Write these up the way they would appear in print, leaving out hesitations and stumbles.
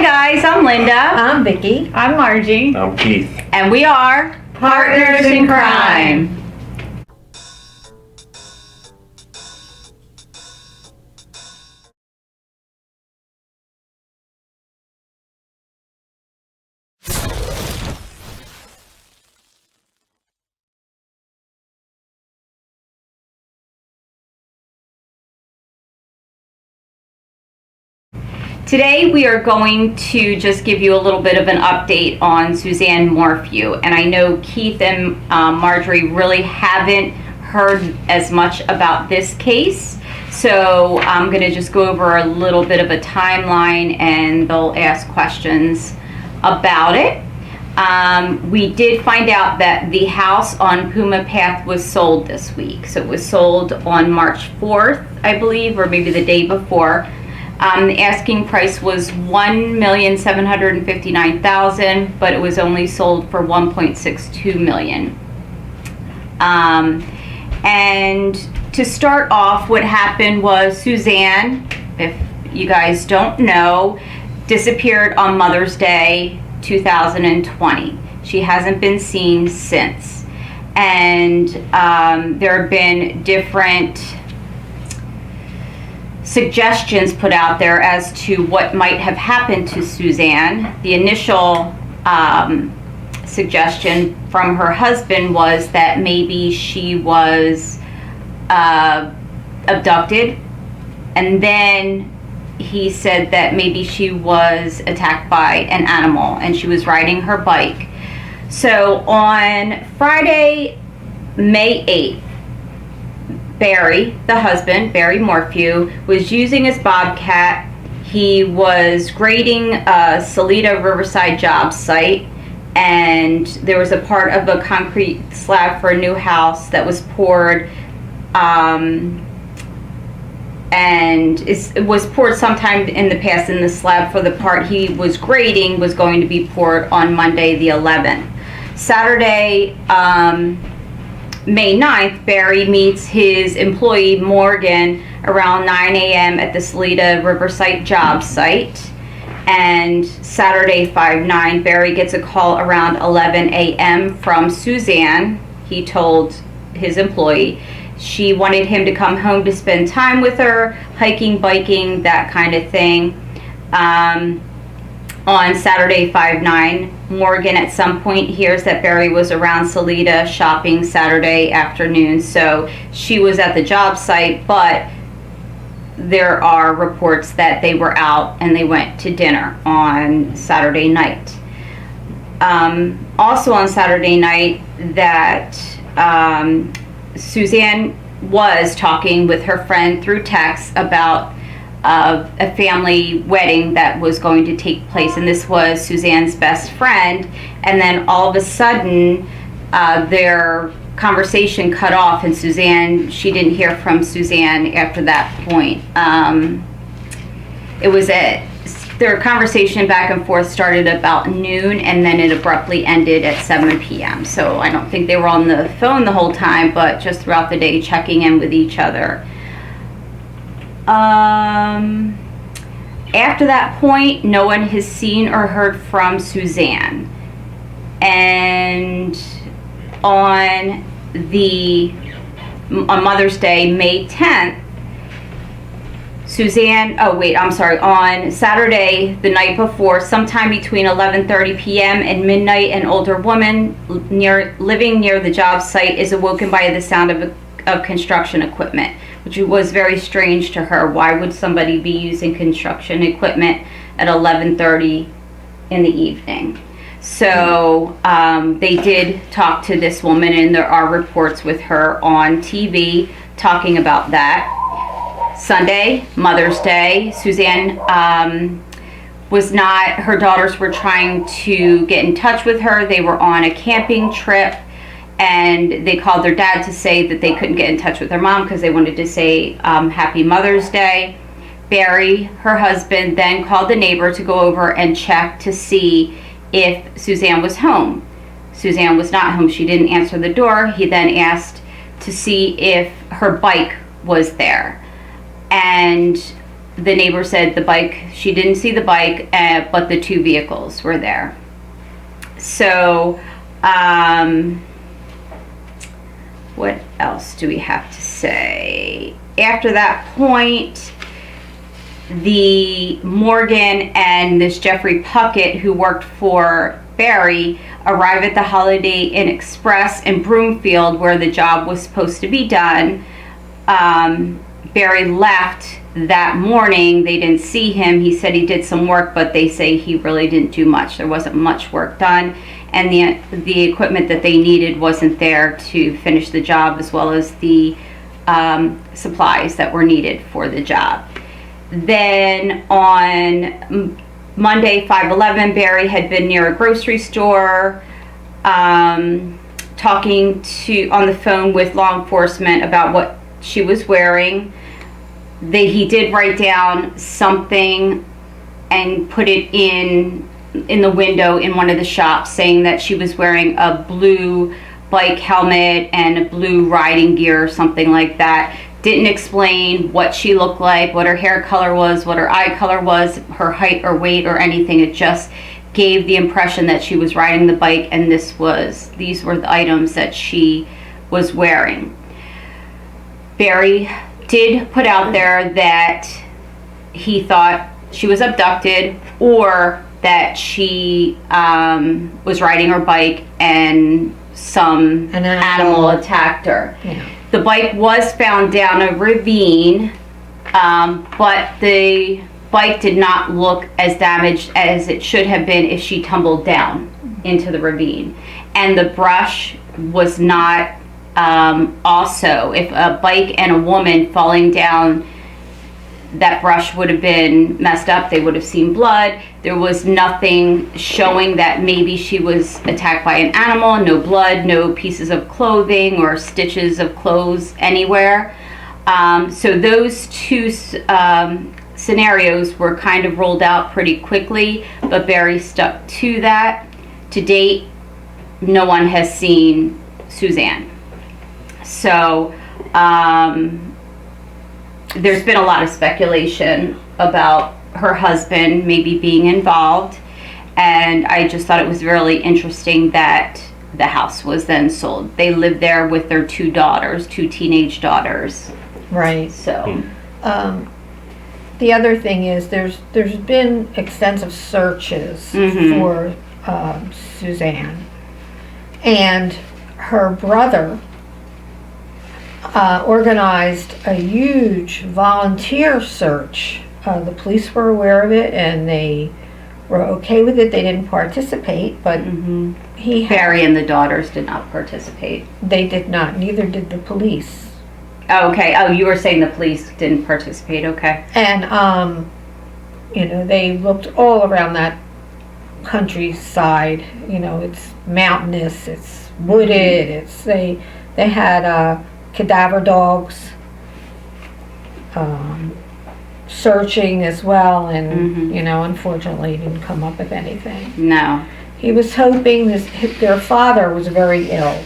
guys, I'm Linda. I'm Vicki. I'm Margie. I'm Keith. And we are Partners in Crime. Today we are going to just give you a little bit of an update on Suzanne Morphew. And I know Keith and Marjorie really haven't heard as much about this case. So I'm going to just go over a little bit of a timeline and they'll ask questions about it. We did find out that the house on Puma Path was sold this week. So it was sold on March 4th, I believe, or maybe the day before. The asking price was $1,759,000, but it was only sold for $1.62 million. And to start off, what happened was Suzanne, if you guys don't know, disappeared on Mother's Day 2020. She hasn't been seen since. And there have been different suggestions put out there as to what might have happened to Suzanne. The initial suggestion from her husband was that maybe she was abducted, and then he said that maybe she was attacked by an animal and she was riding her bike. So on Friday, May 8th, Barry, the husband, Barry Morphew, was using his bobcat. He was grading a Salida Riverside job site, and there was a part of a concrete slab for a new house that was poured, and it was poured sometime in the past, and the slab for the part he was grading was going to be poured on Monday the 11th. Saturday, May 9th, Barry meets his employee Morgan around 9 a.m. at the Salida Riverside job site. And Saturday, 5/9, Barry gets a call around 11 a.m. from Suzanne. He told his employee she wanted him to come home to spend time with her, hiking, biking, that kind of thing. On Saturday, 5/9, Morgan at some point hears that Barry was around Salida shopping Saturday afternoon. So she was at the job site, but there are reports that they were out and they went to dinner on Saturday night. Also on Saturday night, that Suzanne was talking with her friend through text about a family wedding that was going to take place, and this was Suzanne's best friend. And then all of a sudden their conversation cut off, and she didn't hear from Suzanne after that point. Their conversation back and forth started about noon, and then it abruptly ended at 7 p.m. So I don't think they were on the phone the whole time, but just throughout the day checking in with each other. After that point, no one has seen or heard from Suzanne. And on Mother's Day, May 10th, on Saturday, the night before, sometime between 11:30 p.m. and midnight, an older woman living near the job site is awoken by the sound of construction equipment, which was very strange to her. Why would somebody be using construction equipment at 11:30 in the evening? So they did talk to this woman, and there are reports with her on TV talking about that. Sunday, Mother's Day, Suzanne her daughters were trying to get in touch with her. They were on a camping trip, and they called their dad to say that they couldn't get in touch with their mom because they wanted to say Happy Mother's Day. Barry, her husband, then called the neighbor to go over and check to see if Suzanne was home. Suzanne was not home. She didn't answer the door. He then asked to see if her bike was there. And the neighbor said the bike, she didn't see the bike, but the 2 vehicles were there. So, what else do we have to say? After that point, the Morgan and this Jeffrey Puckett, who worked for Barry, arrived at the Holiday Inn Express in Broomfield, where the job was supposed to be done. Barry left that morning. They didn't see him. He said he did some work, but they say he really didn't do much. There wasn't much work done, and the equipment that they needed wasn't there to finish the job, as well as the supplies that were needed for the job. Then on Monday, 5/11, Barry had been near a grocery store, talking on the phone with law enforcement about what she was wearing. He did write down something and put it in the window in one of the shops, saying that she was wearing a blue bike helmet and a blue riding gear or something like that. Didn't explain what she looked like, what her hair color was, what her eye color was, her height or weight or anything. It just gave the impression that she was riding the bike, and these were the items that she was wearing. Barry did put out there that he thought she was abducted, or that she was riding her bike and some animal attacked her. Yeah. The bike was found down a ravine, but the bike did not look as damaged as it should have been if she tumbled down into the ravine. And the brush was not also, if a bike and a woman falling down, that brush would have been messed up. They would have seen blood. There was nothing showing that maybe she was attacked by an animal. No blood, no pieces of clothing or stitches of clothes anywhere. So those 2 scenarios were kind of rolled out pretty quickly, but Barry stuck to that. To date, no one has seen Suzanne. So there's been a lot of speculation about her husband maybe being involved, and I just thought it was really interesting that the house was then sold. They lived there with their 2 daughters, 2 teenage daughters. Right. So the other thing is there's been extensive searches for Suzanne, and her brother organized a huge volunteer search. The police were aware of it, and they were okay with it. They didn't participate, but Barry and the daughters did not participate. They did not. Neither did the police. Oh, okay. Oh, you were saying the police didn't participate. Okay. And they looked all around that countryside. It's mountainous. It's wooded. They had cadaver dogs searching as well, and unfortunately didn't come up with anything. No. He was hoping their father was very ill,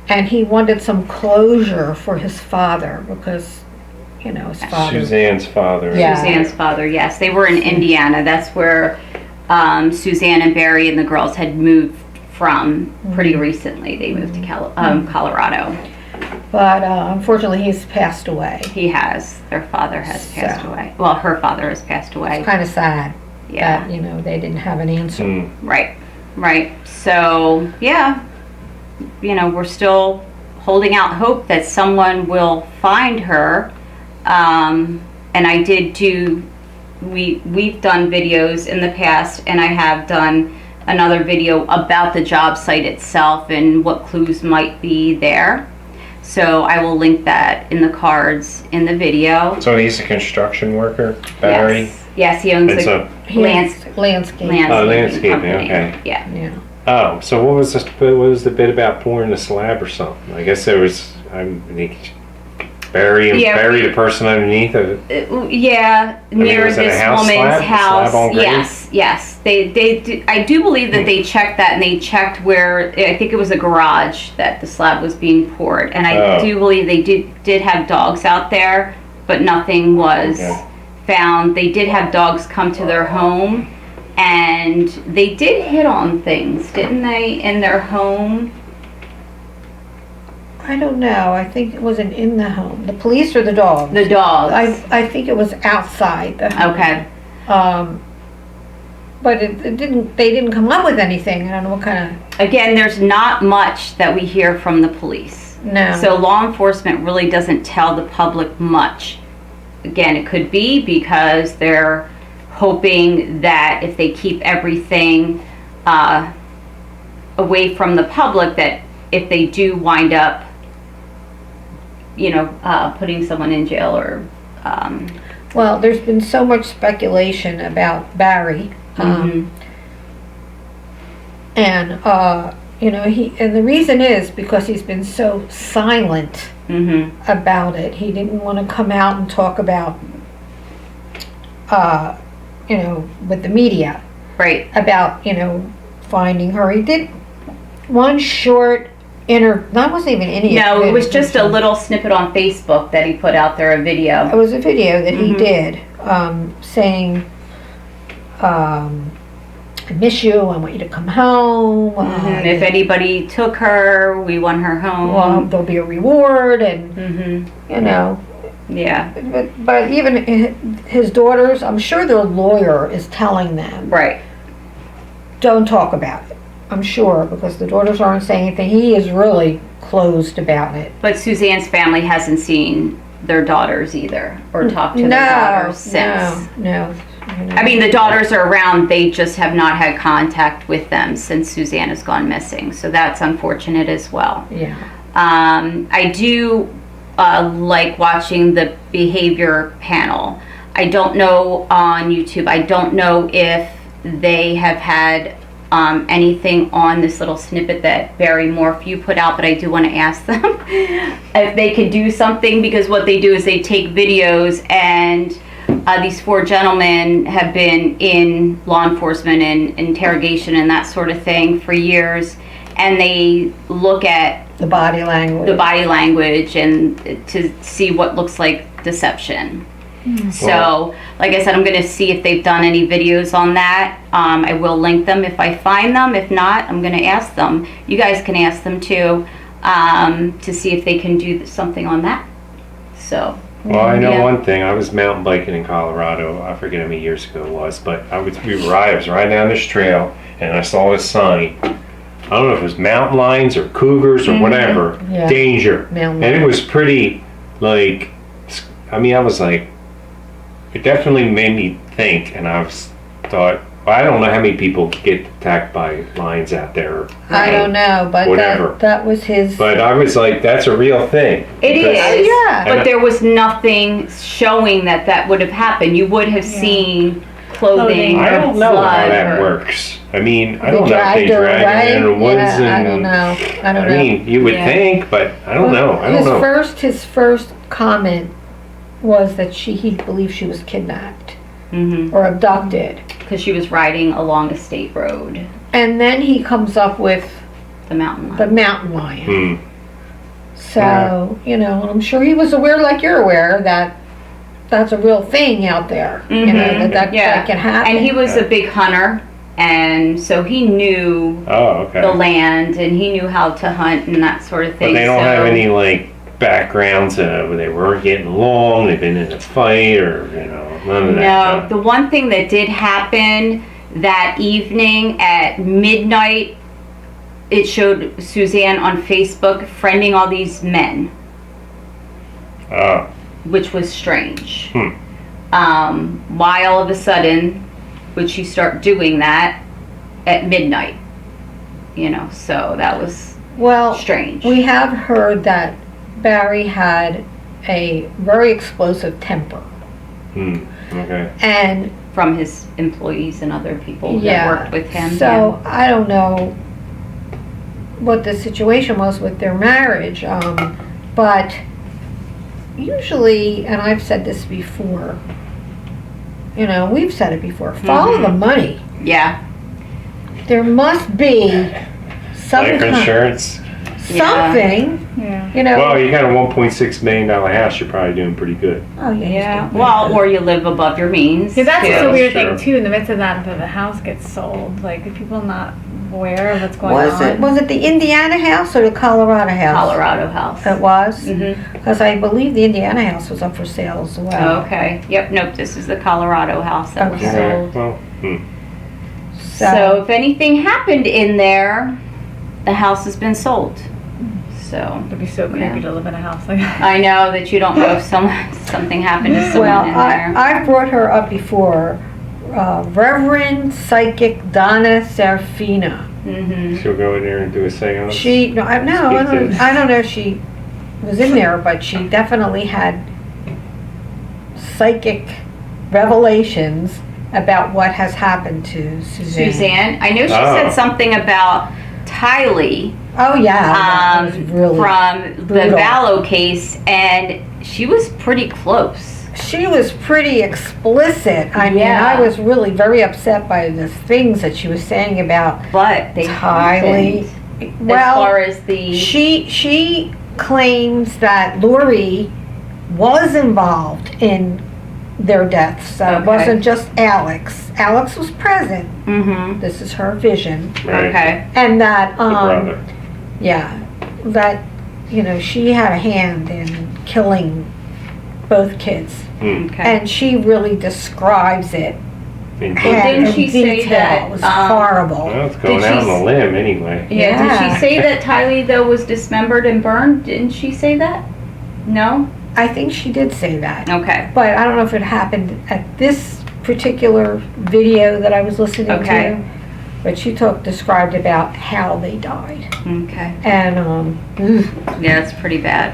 and he wanted some closure for his father, because his father, Suzanne's father. Yeah. Suzanne's father, yes. They were in Indiana. That's where Suzanne and Barry and the girls had moved from pretty recently. They moved to Colorado. But unfortunately, he's passed away. He has. Their father has passed away. Well, her father has passed away. It's kind of sad. Yeah. That, they didn't have an answer. Right. So, yeah, we're still holding out hope that someone will find her. And I did we've done videos in the past, and I have done another video about the job site itself and what clues might be there. So I will link that in the cards in the video. So he's a construction worker, Barry? Yes, he owns a landscape. Landscaping, company. okay. Yeah. Oh, so what was the bit about pouring the slab or something? I guess there was, Barry the person underneath of it. Near this woman's house. Yes. They I do believe that they checked that, and they checked where, I think it was a garage that the slab was being poured, and I do believe they did have dogs out there, but nothing was found they did have dogs come to their home, and they did hit on things, didn't they, in their home? I don't know. I think it wasn't in the home. The police or the dog? The dogs. I think it was outside the home. Okay. But it didn't. They didn't come up with anything. I don't know what kind of. Again, there's not much that we hear from the police. No. So law enforcement really doesn't tell the public much. Again, it could be because they're hoping that if they keep everything away from the public, that if they do wind up, putting someone in jail or... Well, there's been so much speculation about Barry. And, and the reason is because he's been so silent about it. He didn't want to come out and talk about, with the media. Right. About, finding her. He did one short that wasn't even any. No, it was just a little snippet on Facebook that he put out there, a video. It was a video that he did, saying, I miss you, I want you to come home. If anybody took her, we want her home. Well, there'll be a reward, and, Yeah. But even his daughters, I'm sure their lawyer is telling them. Right. Don't talk about it. I'm sure, because the daughters aren't saying anything. He is really closed about it. But Suzanne's family hasn't seen their daughters either, or talked to their daughters since. No. I mean, the daughters are around, they just have not had contact with them since Suzanne has gone missing. So that's unfortunate as well. Yeah. I do like watching the behavior panel. I don't know on YouTube, I don't know if they have had anything on this little snippet that Barry Morphew put out, but I do want to ask them if they could do something, because what they do is they take videos, and these four gentlemen have been in law enforcement and interrogation and that sort of thing for years, and they look at the body language and to see what looks like deception. So, like I said, I'm going to see if they've done any videos on that. I will link them if I find them. If not, I'm going to ask them. You guys can ask them too, to see if they can do something on that. So. Well, I know one thing. I was mountain biking in Colorado. I forget how many years ago it was, but I was riding down this trail, and I saw this sign. I don't know if it was mountain lions or cougars or whatever. Yeah. Danger. And it was pretty, I was like, it definitely made me think, and thought, well, I don't know how many people get attacked by lions out there. I don't know, but whatever. That was his. But I was like, that's a real thing. It is. Yeah. But there was nothing showing that would have happened. You would have seen clothing. I don't know how that works. I mean, I don't know if they drag it in the woods. I don't know. I mean, you would think, but I don't know. I don't know. His first comment was that he believed she was kidnapped or abducted. Because she was riding along a state road. And then he comes up with the mountain lion. So, I'm sure he was aware, like you're aware, that that's a real thing out there. That can happen. And he was a big hunter, and so he knew the land, and he knew how to hunt and that sort of thing. But they don't have any, backgrounds where they weren't getting along, they've been in a fight, or, none of that. No, the one thing that did happen that evening at midnight, it showed Suzanne on Facebook friending all these men. Which was strange. Why all of a sudden would she start doing that at midnight? So that was strange. We have heard that Barry had a very explosive temper. Okay. And from his employees and other people that worked with him. So I don't know what the situation was with their marriage, but usually, and I've said this before, we've said it before, follow the money. Yeah. There must be some life insurance. something You know. Well, you got a $1.6 million house, you're probably doing pretty good. Oh yeah. Yeah. he's doing Well, good. or you live above your means. Yeah, that's just too. a weird True. thing too. In the midst of that, the house gets sold. Like, are people not aware of what's going on? Was it the Indiana house or the Colorado house? Colorado house. It was? Mm-hmm. Because I believe the Indiana house was up for sale as well. Okay. Yep. Nope. This is the Colorado house that was Okay. sold. Well, So if anything happened in there, the house has been sold. So It'd be so creepy Yeah. to live in a house like that. I know that you don't know if something happened to someone Well, in there. I brought her up before. Reverend Psychic Donna Serafina. Mm-hmm. she'll go in there and do a seance. I don't know if she was in there, but she definitely had psychic revelations about what has happened to Suzanne. Suzanne, I know she Oh. said something about Tylee Oh yeah, that was really. from the brutal. Vallow case, and she was pretty close. She was pretty explicit. I mean, Yeah. I was really very upset by the things that she was saying about But they Tylee. happened. Well, as far as the she claims that Lori was involved in their deaths. So It Okay. wasn't just Alex. Alex was present. mm-hmm. This is her vision, Right. Okay. and that The brother. yeah, that she had a hand in killing both kids, Okay. and she really describes it. In Well, detail. didn't in she say detail. that, It was um, horrible. Well, it's going Did out she on a limb anyway. Yeah. Did Yeah. she say that Tylee though was dismembered and burned? Didn't she say that? No. I think she did say that. Okay. But I don't know if it happened at this particular video that I was listening Okay. to. But she described about how they died. Okay. And Yeah, it's pretty bad.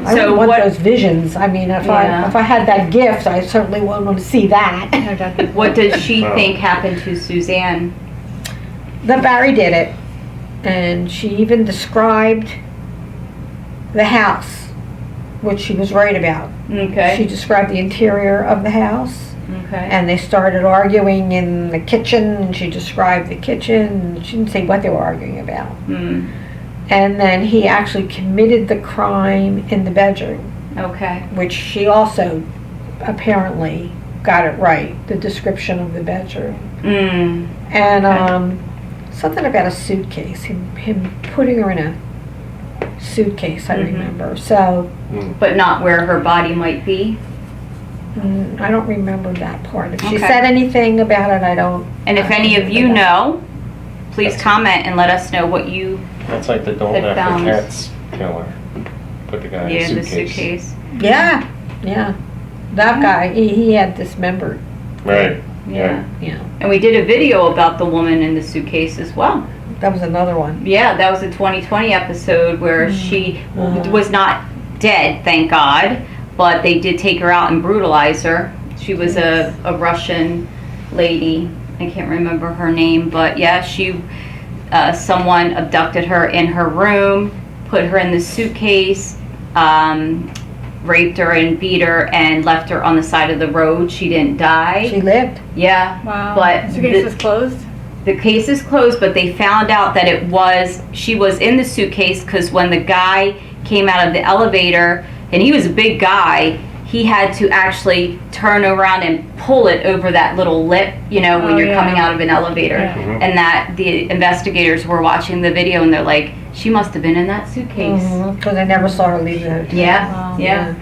I So would want what- those visions. I mean, if Yeah. I had that gift, I certainly wouldn't want to see that. No doubt people- What does she Wow. think happened to Suzanne? That Barry did it. And she even described the house, which she was right about. She Okay. described the interior of the house. Okay. And they started arguing in the kitchen, and she described the kitchen. She didn't say what they were arguing about. Hmm. And then he actually committed the crime in the bedroom, Okay. which she also apparently got it right, the description of the bedroom. Mm. And something about a suitcase, him putting her in a suitcase, I Mhm. remember. So But not where her body might be. I don't remember that part. If she Okay. said anything about it, I don't. And if I don't any of remember you that. know, please comment and let us know what you That's like the don't Had have found- the cats killer. Put the guy in yeah a the suitcase. suitcase. Yeah, yeah. That guy, he had dismembered. Right. Yeah. Yeah, And we did a video about the woman in the suitcase as well. that was another one. Yeah, that was a 2020 episode where she Mhm. was not dead, thank God, but they did take her out and brutalize her. She was a Russian lady. I can't remember her name, but yeah, someone abducted her in her room, put her in the suitcase, raped her and beat her and left her on the side of the road. She didn't die. She lived. Yeah. Wow. But Suitcase the- was closed? The case is closed, but they found out that she was in the suitcase because when the guy came out of the elevator, and he was a big guy, he had to actually turn around and pull it over that little lip, when Oh, you're yeah. coming out of an elevator. Yeah. Mhm. And that the investigators were watching the video and they're like, she must have been in that suitcase. Because I never saw her leave the hotel. Yeah, Wow. yeah.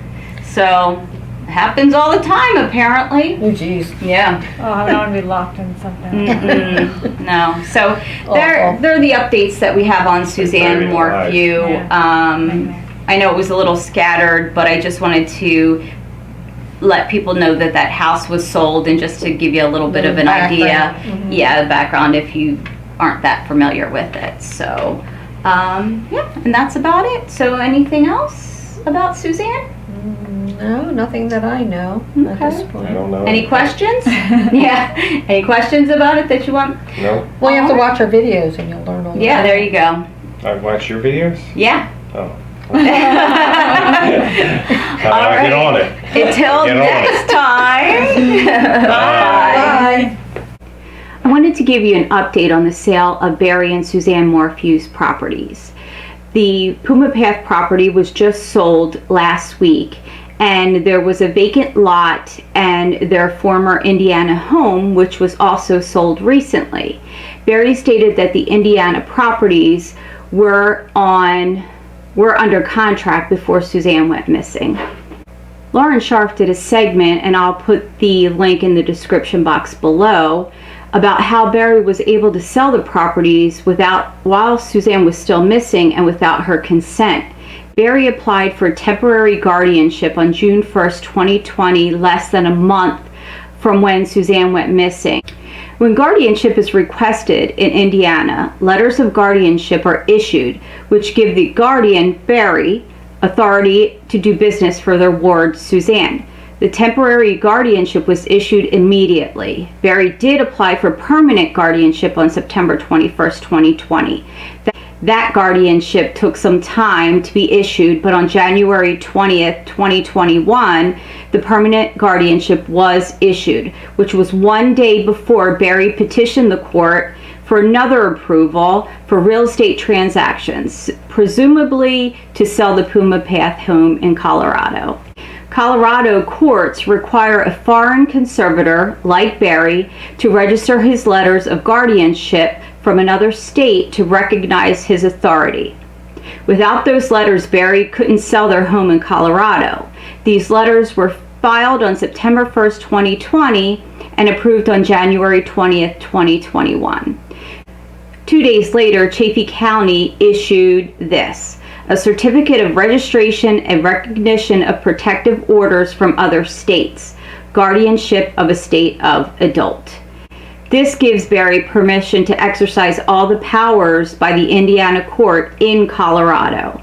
So, happens all the time apparently. Oh, jeez. Yeah. Oh, I don't want to be locked in something. Mm-mm. No. So they're Awful. the updates that we have on Suzanne Very Morphew. Nightmare. I know it was a little scattered, but I just wanted to let people know that house was sold and just to give you a little bit of an idea. Background. Mhm. Yeah, the background if you aren't that familiar with it. So, yeah, and that's about it. So anything else about Suzanne? No, nothing that I know at this Okay. I point. don't know. Any questions? Yeah. Any questions about it that you want? No. Well, you have to watch our videos and you'll learn all Yeah, about there it. you go. I watch your videos? Yeah. Oh. All I'll get on it. Until Get on next time. Bye. I wanted to give you an update on the sale of Barry and Suzanne Morphew's properties. The Puma Path property was just sold last week, and there was a vacant lot and their former Indiana home, which was also sold recently. Barry stated that the Indiana properties were under contract before Suzanne went missing. Lauren Scharf did a segment, and I'll put the link in the description box below, about how Barry was able to sell the properties while Suzanne was still missing and without her consent. Barry applied for temporary guardianship on June 1st, 2020, less than a month from when Suzanne went missing. When guardianship is requested in Indiana, letters of guardianship are issued, which give the guardian, Barry, authority to do business for their ward, Suzanne. The temporary guardianship was issued immediately. Barry did apply for permanent guardianship on September 21st, 2020. That guardianship took some time to be issued, but on January 20th, 2021, the permanent guardianship was issued, which was one day before Barry petitioned the court for another approval for real estate transactions, presumably to sell the Puma Path home in Colorado. Colorado courts require a foreign conservator, like Barry, to register his letters of guardianship from another state to recognize his authority. Without those letters, Barry couldn't sell their home in Colorado. These letters were filed on September 1st, 2020, and approved on January 20th, 2021. 2 days later, Chaffee County issued this: a certificate of registration and recognition of protective orders from other states, guardianship of a state of adult. This gives Barry permission to exercise all the powers by the Indiana court in Colorado.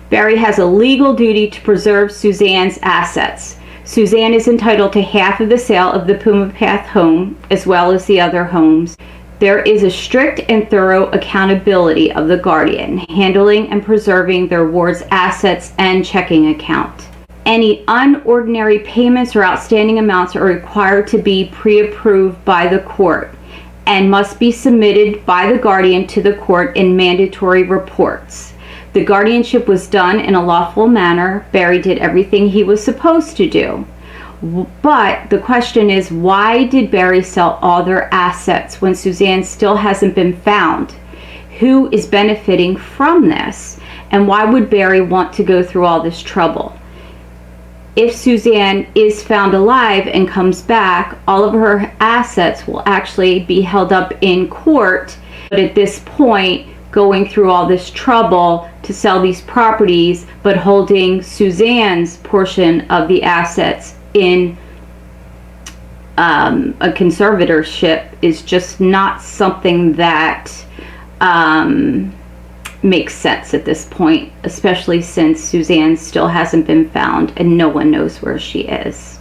Barry has a legal duty to preserve Suzanne's assets. Suzanne is entitled to half of the sale of the Puma Path home, as well as the other homes. There is a strict and thorough accountability of the guardian, handling and preserving their ward's assets and checking account. Any unordinary payments or outstanding amounts are required to be pre-approved by the court and must be submitted by the guardian to the court in mandatory reports. The guardianship was done in a lawful manner. Barry did everything he was supposed to do. But the question is, why did Barry sell all their assets when Suzanne still hasn't been found? Who is benefiting from this? And why would Barry want to go through all this trouble? If Suzanne is found alive and comes back, all of her assets will actually be held up in court. But at this point, going through all this trouble to sell these properties, but holding Suzanne's portion of the assets in a conservatorship is just not something that makes sense at this point, especially since Suzanne still hasn't been found and no one knows where she is.